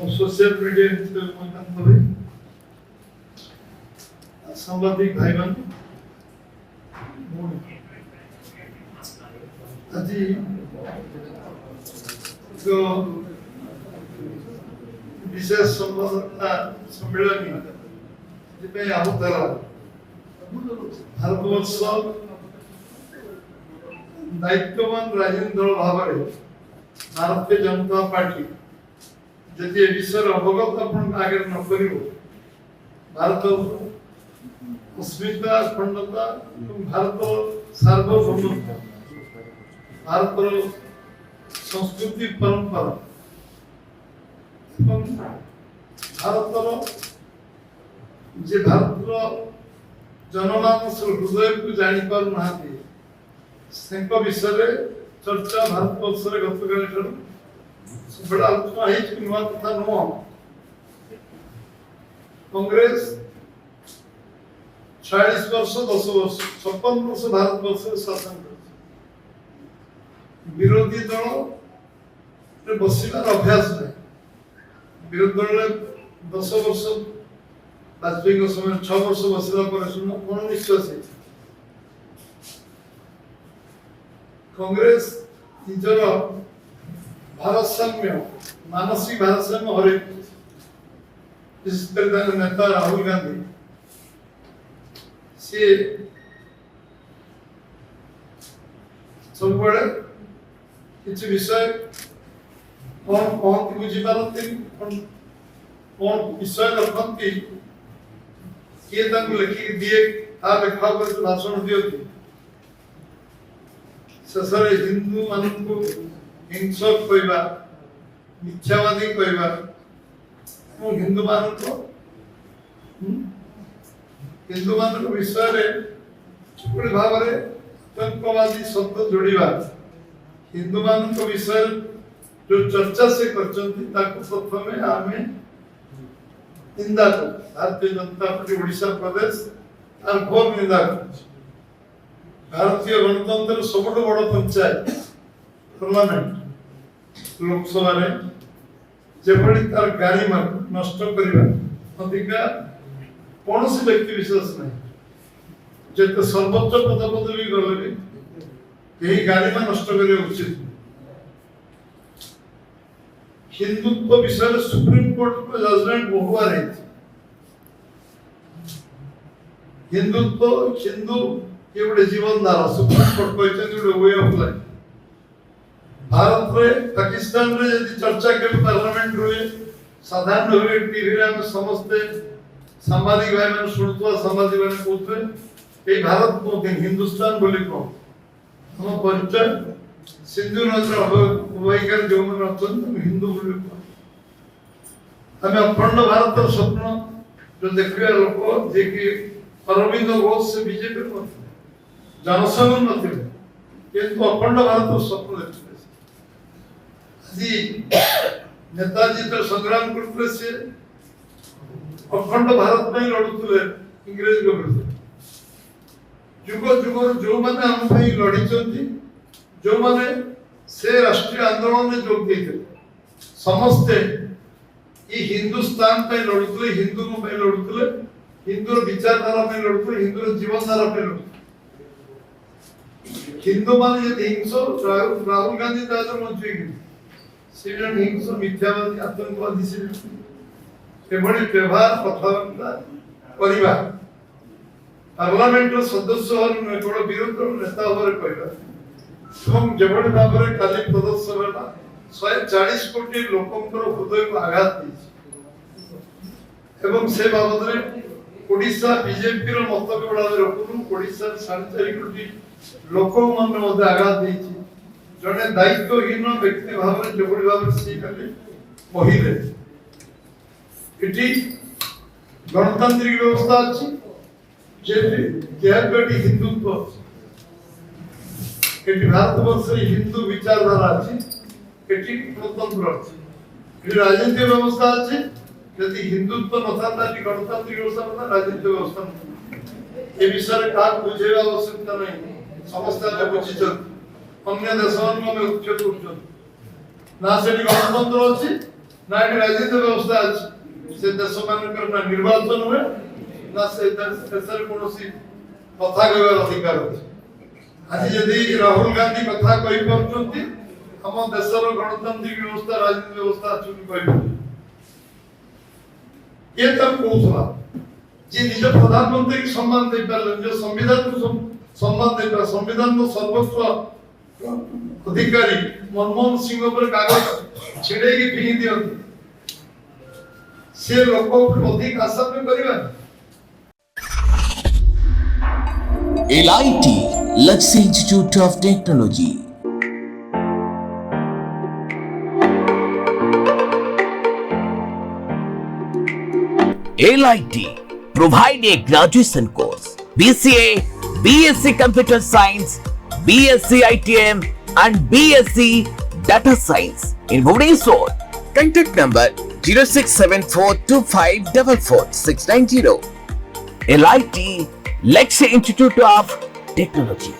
Social media सांबादिक भाई मान आज विशेष सम्मेलन आहुतला भारतवर्ष दायित्ववान राजनीतिक दल भाव भारतीय जनता पार्टी जदि विषय अवगत अपन आगे न कर भारत अस्मिता अखंडता भारत सार्वभौमत्व भारत संस्कृति परंपरा भारत जे भारत जनमानस हृदय को जानी पार नाहांती विषय चर्चा भारत वर्ष गतकाल बड़ा आलोचना है नुआ कथा नुह कांग्रेस 40 वर्ष 10 वर्ष 56 वर्ष भारत वर्ष शासन कर विरोधी दल बसार अभ्यास नहीं विरोधी दल 10 वर्ष वाजपेयी समय 6 वर्ष बसला कौन निश्वास है कांग्रेस निजर भारसाम्य मानसिक भारसाम्य हरे विशेषकर नेता राहुल गांधी सी सब किसी विषय कौन कौन बुझी पारती कौन विषय रखती किए लिखिक दिए आ लेखा भाषण दिखती शेषे हिंदू मान को हिंसक कहवा मिथ्यावादी कहवा हिंदू मान विषय भाव में आतंकवादी शब्द जोड़ा हिंदू मान विषय जो चर्चा से प्रथम आम निंदा कर भारतीय जनता पार्टी ओडिशा प्रदेश और घोर निंदा कर भारतीय गणतंत्र सब बड़ पंचायत पार्लियामेंट लोकसभा जेभली तार गारिमा नष्ट करने अधिकार कौन व्यक्ति विशेष नहीं जिते सर्वोच्च पद पदवी गले भी यही गारिमा नष्ट करने उचित हिंदुत्व विषय सुप्रीम कोर्ट को जजमेंट बहुबार हिंदुत्व हिंदू ये गोटे जीवन धारा सुप्रीम कोर्ट कहते गोटे वे ऑफ लाइफ भारत में पाकिस्तान में यदि चर्चा के पार्लियामेंट हुए साधारण हुए टीवी रे हम समस्त सांबादिक भाई मैंने शुणुवा सांबादिक मैंने कहते ये भारत को हिंदुस्तान बोली कहो हम परिचय सिंधु नदी अवहिकार जो मैंने अच्छा हिंदू बोली कहो हमें अखंड भारत स्वप्न जो देखिए लोक जे कि अरविंद घोष से बीजेपी जनसंघ नथिले किंतु अखंड भारत स्वप्न देखते नेताजी तो संग्राम करते से अखंड भारत में लड़ुले इंग्रेज को विरुद्ध जुग जुग जो माने हम लड़ी जो माने से राष्ट्रीय आंदोलन में जोग देते समस्ते ये हिंदुस्तान पे लड़ुले हिंदू पे लड़ुले हिंदू विचारधारा पे लड़ुले हिंदू जीवनधारा पे लड़ुले हिंदू माने यदि हिंसो राहुल गांधी ताजर मंत्री सिविल हिंसो मिथ्यावादी आतंकवादी से एभली व्यवहार कथाबार्ता करवा पार्लियामेंट सदस्य केवल विरोधी नेता भाव कहवा जेभली भाव में काली प्रदर्शन है 140 कोटी लोकंकर हृदय को आघात एवं से बाबद ओडिशा बीजेपी रो मत केवल रखुनु ओडिशा 4.5 कोटी लोक मन में आघात देछि जने दायित्वहीन व्यक्ति भाव में जेभली भाव में सी कले कहिले इटी गणतांत्रिक व्यवस्था अछि जे हिंदुत्व एटी भारत वर्ष हिंदू विचारधारा अछि एटी गणतंत्र अछि राजनीतिक व्यवस्था अछि यदि हिंदुत्व नथा गणतांत्रिक व्यवस्था नथा राजनीतिक व्यवस्था ए विषय का बुझेवा आवश्यकता नहीं समस्त बुझी अन्य देश में उच्च ନା ସେଠି ଗଣତନ୍ତ୍ର ଅଛି ନା ଏଠି ରାଜନୀତି ବ୍ୟବସ୍ଥା ଅଛି। ସେ ଦେଶ ମାନଙ୍କର ନା ନିର୍ବାଚନ ହୁଏ ନା ସେ ଦେଶରେ କୌଣସି କଥା କହିବାର ଅଧିକାର ଅଛି। ଆଜି ଯଦି ରାହୁଲ ଗାନ୍ଧୀ କଥା କହିପାରୁଛନ୍ତି ଆମ ଦେଶର ଗଣତାନ୍ତ୍ରିକ ବ୍ୟବସ୍ଥା ରାଜନୀତି ବ୍ୟବସ୍ଥା ଅଛି କହିପାରୁଛନ୍ତି। କିଏ ତାକୁ କହୁଥିଲା ଯେ ନିଜ ପ୍ରଧାନମନ୍ତ୍ରୀ ସମ୍ମାନ ଦେଇପାରିଲେ, ନିଜ ସମ୍ବିଧାନକୁ ସମ୍ମାନ ଦେଇପାରିଲେ, ସମ୍ବିଧାନର ସର୍ବୋଚ୍ଚ ଅଧିକାରୀ ମନମୋହନ ସିଂହ ଉପରେ କାଗଜ ଛିଡେଇକି ଫିଙ୍ଗି ଦିଅନ୍ତି। ସେ ଲୋକ ଉପରେ ଅଧିକ ଆଶା ବି କରିବାନି। LIT Luxury Institute of Technology. LIT provide a graduation course BCA, BSc Computer Science, BSc ITM and BSc Data Science in Bhubaneswar. Contact number 067425444690. LIT Luxury Institute of Technology.